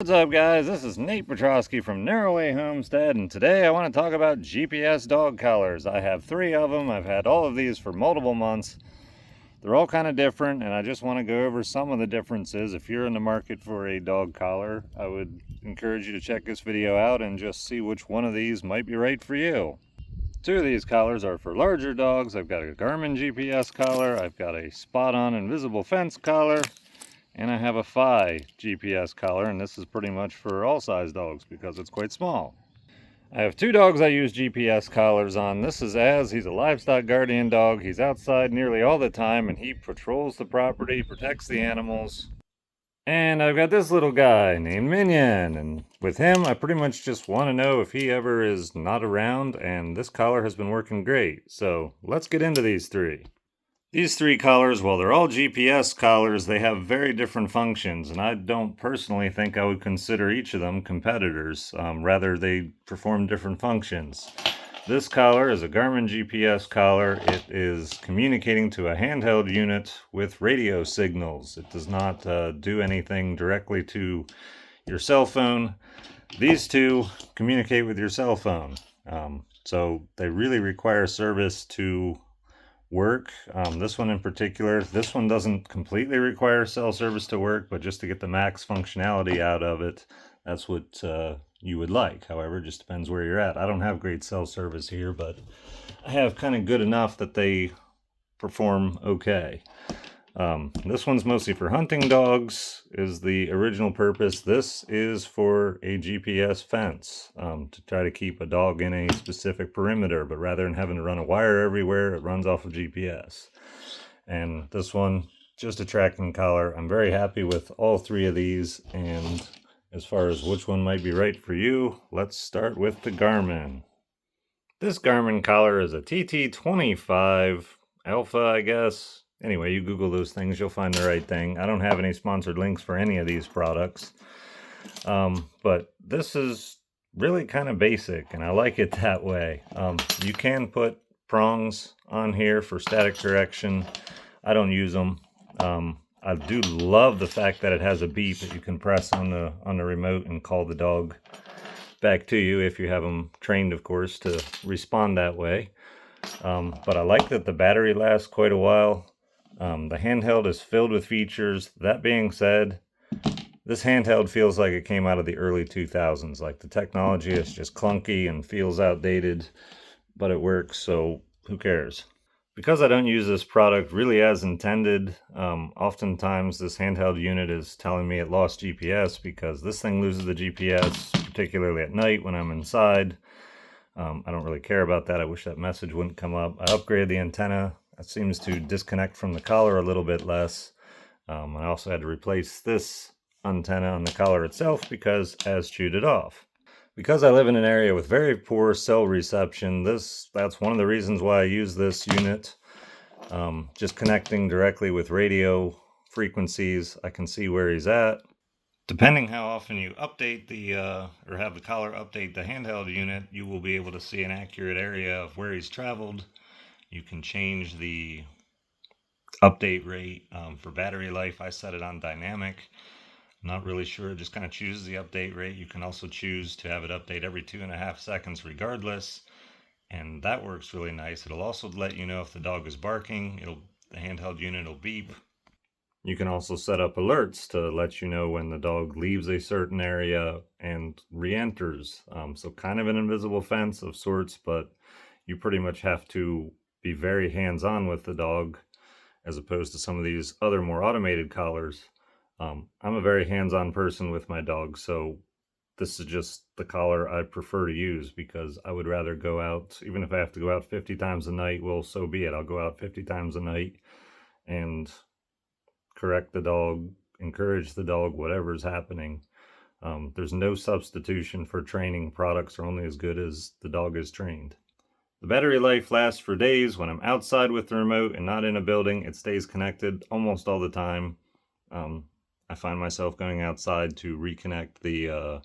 What's up, guys? This is Nate Petrosky from Narrowway Homestead, and today I want to talk about GPS dog collars. I have 3 of them. I've had all of these for multiple months. They're all kind of different, and I just want to go over some of the differences. If you're in the market for a dog collar, I would encourage you to check this video out and just see which one of these might be right for you. 2 of these collars are for larger dogs. I've got a Garmin GPS collar, I've got a SpotOn invisible fence collar, and I have a Phi GPS collar, and this is pretty much for all size dogs because it's quite small. I have 2 dogs I use GPS collars on. This is Az. He's a livestock guardian dog. He's outside nearly all the time, and he patrols the property, protects the animals. And I've got this little guy named Minion, and with him I pretty much just want to know if he ever is not around, and this collar has been working great. So let's get into these 3. These 3 collars, while they're all GPS collars, they have very different functions, and I don't personally think I would consider each of them competitors. Rather, they perform different functions. This collar is a Garmin GPS collar. It is communicating to a handheld unit with radio signals. It does not do anything directly to your cell phone. These 2 communicate with your cell phone, so they really require service to work. This one in particular, this one doesn't completely require cell service to work, but just to get the max functionality out of it, that's what you would like. However, it just depends where you're at. I don't have great cell service here, but I have kind of good enough that they perform okay. This one's mostly for hunting dogs, is the original purpose. This is for a GPS fence, to try to keep a dog in a specific perimeter, but rather than having to run a wire everywhere, it runs off of GPS. And this one, just a tracking collar. I'm very happy with all 3 of these, and as far as which one might be right for you, let's start with the Garmin. This Garmin collar is a TT25 Alpha, I guess. Anyway, you Google those things, you'll find the right thing. I don't have any sponsored links for any of these products. But this is really kind of basic, and I like it that way. You can put prongs on here for static correction. I don't use them. I do love the fact that it has a beep that you can press on the remote and call the dog back to you if you have them trained, of course, to respond that way. But I like that the battery lasts quite a while. The handheld is filled with features. That being said, this handheld feels like it came out of the early 2000s. Like, the technology is just clunky and feels outdated, but it works, so who cares? Because I don't use this product really as intended, oftentimes this handheld unit is telling me it lost GPS because this thing loses the GPS, particularly at night when I'm inside. I don't really care about that. I wish that message wouldn't come up. I upgraded the antenna. That seems to disconnect from the collar a little bit less. I also had to replace this antenna on the collar itself because Az chewed it off. Because I live in an area with very poor cell reception, that's one of the reasons why I use this unit. Just connecting directly with radio frequencies, I can see where he's at. Depending how often you update or have the collar update the handheld unit, you will be able to see an accurate area of where he's traveled. You can change the update rate. For battery life, I set it on dynamic. I'm not really sure, it just kind of chooses the update rate. You can also choose to have it update every 2.5 seconds regardless, and that works really nice. It'll also let you know if the dog is barking. The handheld unit will beep. You can also set up alerts to let you know when the dog leaves a certain area and re-enters. So kind of an invisible fence of sorts, but you pretty much have to be very hands-on with the dog as opposed to some of these other more automated collars. I'm a very hands-on person with my dog, so this is just the collar I prefer to use because I would rather go out, even if I have to go out 50 times a night, well, so be it. I'll go out 50 times a night and correct the dog, encourage the dog, whatever's happening. There's no substitution for training. Products are only as good as the dog is trained. The battery life lasts for days. When I'm outside with the remote and not in a building, it stays connected almost all the time. I find myself going outside to reconnect the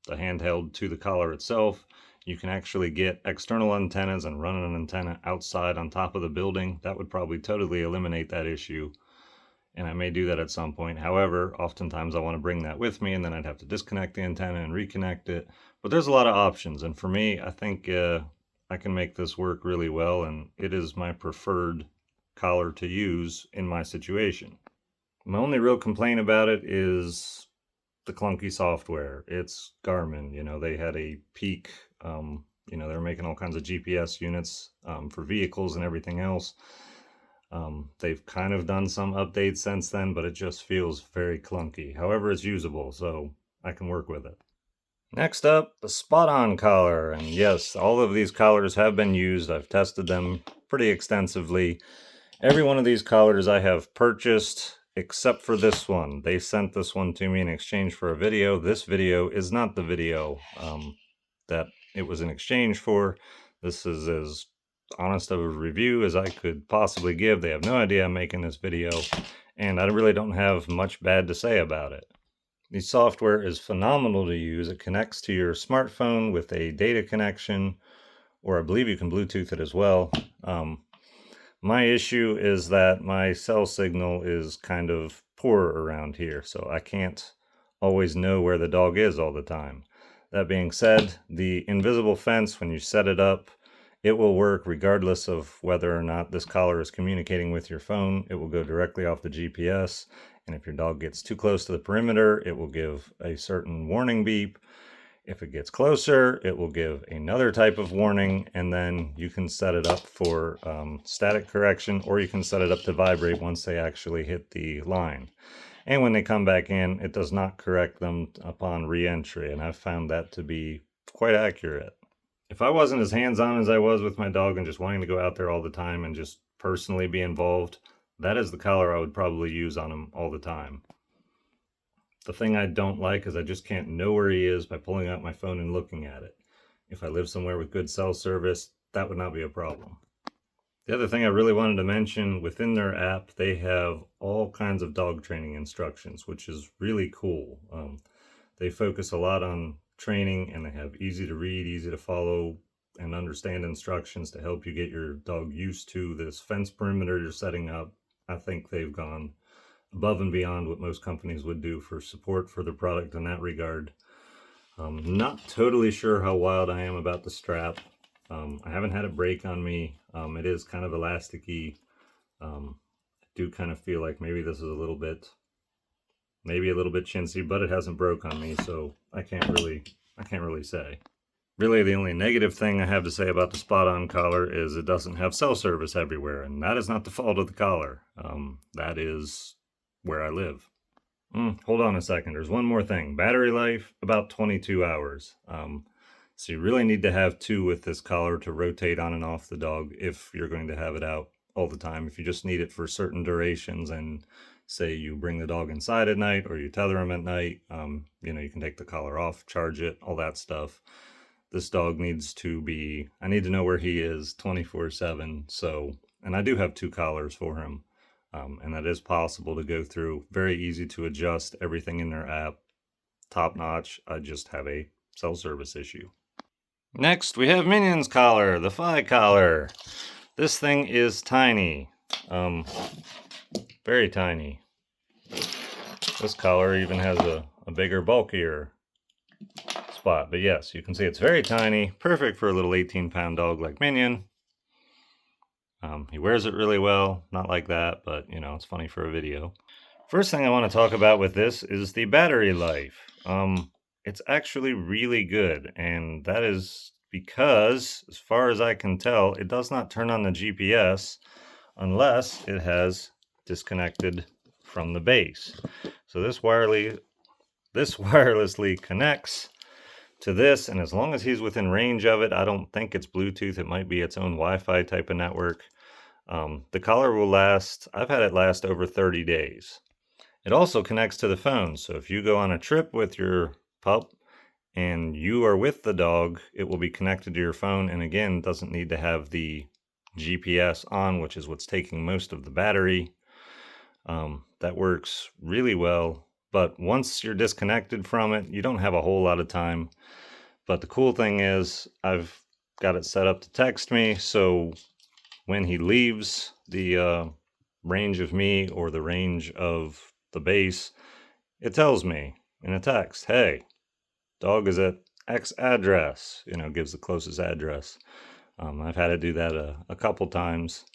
handheld to the collar itself. You can actually get external antennas and run an antenna outside on top of the building. That would probably totally eliminate that issue. and I may do that at some point. However, oftentimes I want to bring that with me, and then I'd have to disconnect the antenna and reconnect it. But there's a lot of options, and for me, I think I can make this work really well, and it is my preferred collar to use in my situation. My only real complaint about it is the clunky software. It's Garmin. They had a peak. They're making all kinds of GPS units for vehicles and everything else. They've kind of done some updates since then, but it just feels very clunky. However, it's usable, so I can work with it. Next up, the SpotOn collar. And yes, all of these collars have been used. I've tested them pretty extensively. Every one of these collars I have purchased, except for this one. They sent this one to me in exchange for a video. This video is not the video that it was in exchange for. This is as honest of a review as I could possibly give. They have no idea I'm making this video, and I really don't have much bad to say about it. The software is phenomenal to use. It connects to your smartphone with a data connection, or I believe you can Bluetooth it as well. My issue is that my cell signal is kind of poor around here, so I can't always know where the dog is all the time. That being said, the invisible fence, when you set it up, it will work regardless of whether or not this collar is communicating with your phone. It will go directly off the GPS, and if your dog gets too close to the perimeter, it will give a certain warning beep. If it gets closer, it will give another type of warning, and then you can set it up for static correction, or you can set it up to vibrate once they actually hit the line. And when they come back in, it does not correct them upon re-entry, and I've found that to be quite accurate. If I wasn't as hands-on as I was with my dog and just wanting to go out there all the time and just personally be involved, that is the collar I would probably use on him all the time. The thing I don't like is I just can't know where he is by pulling out my phone and looking at it. If I live somewhere with good cell service, that would not be a problem. The other thing I really wanted to mention, within their app, they have all kinds of dog training instructions, which is really cool. They focus a lot on training, and they have easy to read, easy to follow, and understand instructions to help you get your dog used to this fence perimeter you're setting up. I think they've gone above and beyond what most companies would do for support for the product in that regard. Not totally sure how wild I am about the strap. I haven't had it break on me. It is kind of elasticy. I do kind of feel like maybe this is a little bit chintzy, but it hasn't broke on me, so I can't really say. Really, the only negative thing I have to say about the SpotOn collar is it doesn't have cell service everywhere, and that is not the fault of the collar. That is where I live. Hold on a second. There's one more thing. Battery life, about 22 hours. So you really need to have two with this collar to rotate on and off the dog if you're going to have it out all the time. If you just need it for certain durations, and say you bring the dog inside at night or you tether him at night, you can take the collar off, charge it, all that stuff. This dog needs to be, I need to know where he is 24/7. So, and I do have two collars for him. And that is possible to go through. Very easy to adjust, everything in their app. Top notch. I just have a cell service issue. Next, we have Minion's Collar, the Phi Collar. This thing is tiny. Very tiny. This collar even has a bigger, bulkier spot. But yes, you can see it's very tiny. Perfect for a little 18-pound dog like Minion. He wears it really well. Not like that, but it's funny for a video. First thing I want to talk about with this is the battery life. It's actually really good, and that is because, as far as I can tell, it does not turn on the GPS unless it has disconnected from the base. So this wirelessly connects to this, and as long as he's within range of it, I don't think it's Bluetooth, it might be its own Wi-Fi type of network. The collar will last, I've had it last over 30 days. It also connects to the phone, so if you go on a trip with your pup and you are with the dog, it will be connected to your phone, and again, doesn't need to have the GPS on, which is what's taking most of the battery. That works really well, but once you're disconnected from it, you don't have a whole lot of time. But the cool thing is, I've got it set up to text me, so when he leaves the range of me or the range of the base, it tells me in a text, hey, dog is at X address, gives the closest address. I've had to do that a couple times.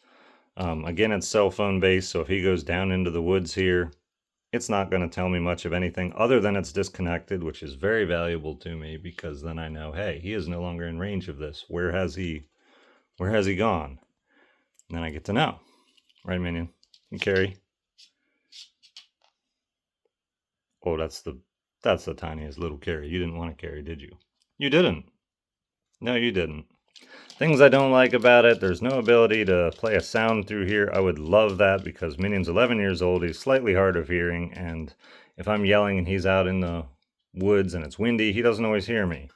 Again, it's cell phone based, so if he goes down into the woods here, it's not going to tell me much of anything other than it's disconnected, which is very valuable to me because then I know, hey, he is no longer in range of this. Where has he gone? And then I get to know. Right, Minion? And Carrie? Oh, that's the tiniest little Carrie. You didn't want to carry, did you? You didn't. No, you didn't. Things I don't like about it, there's no ability to play a sound through here. I would love that because Minion's 11 years old. He's slightly hard of hearing, and if I'm yelling and he's out in the woods and it's windy, he doesn't always hear me.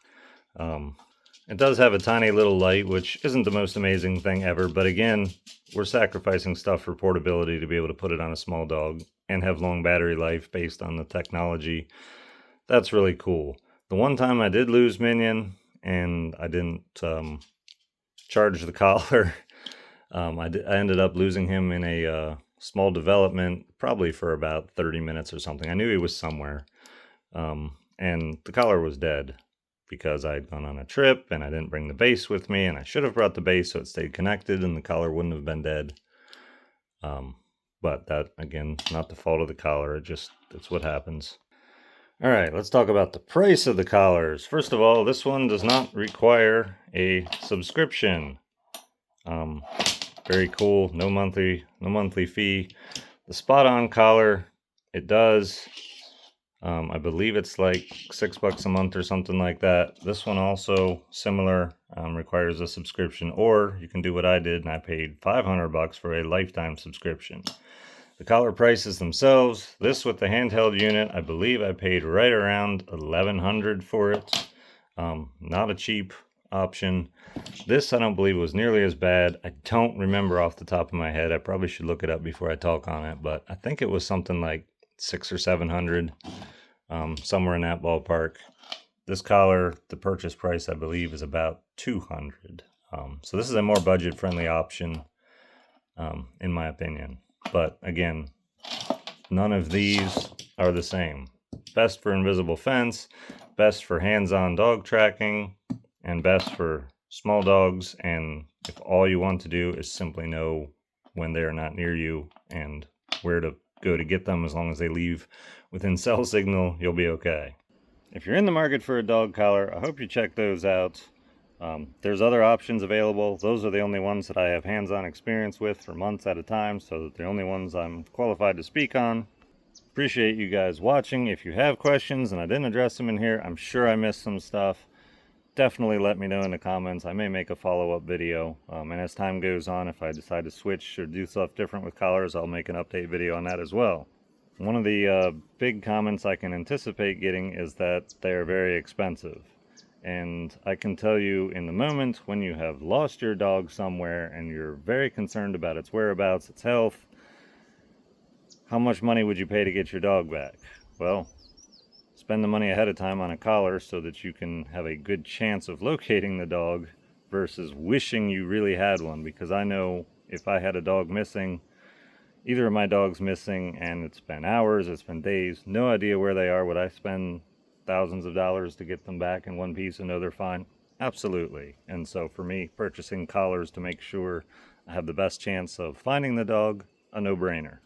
It does have a tiny little light, which isn't the most amazing thing ever, but again, we're sacrificing stuff for portability to be able to put it on a small dog and have long battery life based on the technology. That's really cool. The one time I did lose Minion and I didn't charge the collar, I ended up losing him in a small development, probably for about 30 minutes or something. I knew he was somewhere, and the collar was dead because I'd gone on a trip and I didn't bring the base with me, and I should have brought the base so it stayed connected and the collar wouldn't have been dead. But that, again, not the fault of the collar. It's what happens. All right, let's talk about the price of the collars. First of all, this one does not require a subscription. Very cool. No monthly fee. The SpotOn collar, it does. I believe it's like $6 a month or something like that. This one also similar, requires a subscription, or you can do what I did and I paid $500 for a lifetime subscription. The collar prices themselves, this with the handheld unit, I believe I paid right around $1,100 for it. Not a cheap option. This I don't believe was nearly as bad. I don't remember off the top of my head. I probably should look it up before I talk on it, but I think it was something like $600 or $700, somewhere in that ballpark. This collar, the purchase price I believe is about $200. So this is a more budget-friendly option, in my opinion. But again, none of these are the same. Best for invisible fence, best for hands-on dog tracking, and best for small dogs. And if all you want to do is simply know when they're not near you and where to go to get them, as long as they leave within cell signal, you'll be okay. If you're in the market for a dog collar, I hope you check those out. There's other options available. Those are the only ones that I have hands-on experience with for months at a time, so they're the only ones I'm qualified to speak on. Appreciate you guys watching. If you have questions and I didn't address them in here, I'm sure I missed some stuff. Definitely let me know in the comments. I may make a follow-up video, and as time goes on, if I decide to switch or do stuff different with collars, I'll make an update video on that as well. One of the big comments I can anticipate getting is that they're very expensive. And I can tell you, in the moment when you have lost your dog somewhere and you're very concerned about its whereabouts, its health, how much money would you pay to get your dog back? Well, spend the money ahead of time on a collar so that you can have a good chance of locating the dog versus wishing you really had one. Because I know if I had a dog missing, either of my dogs missing, and it's been hours, it's been days, no idea where they are, would I spend thousands of dollars to get them back in one piece and know they're fine? Absolutely. And so for me, purchasing collars to make sure I have the best chance of finding the dog, a no-brainer.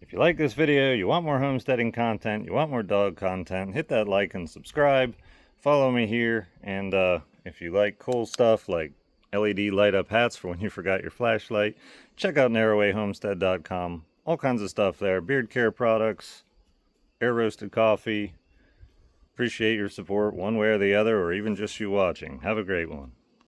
If you like this video, you want more homesteading content, you want more dog content, hit that like and subscribe. Follow me here, and if you like cool stuff like LED light up hats for when you forgot your flashlight, check out narrowwayhomestead.com. All kinds of stuff there. Beard care products, air roasted coffee. Appreciate your support one way or the other, or even just you watching. Have a great one.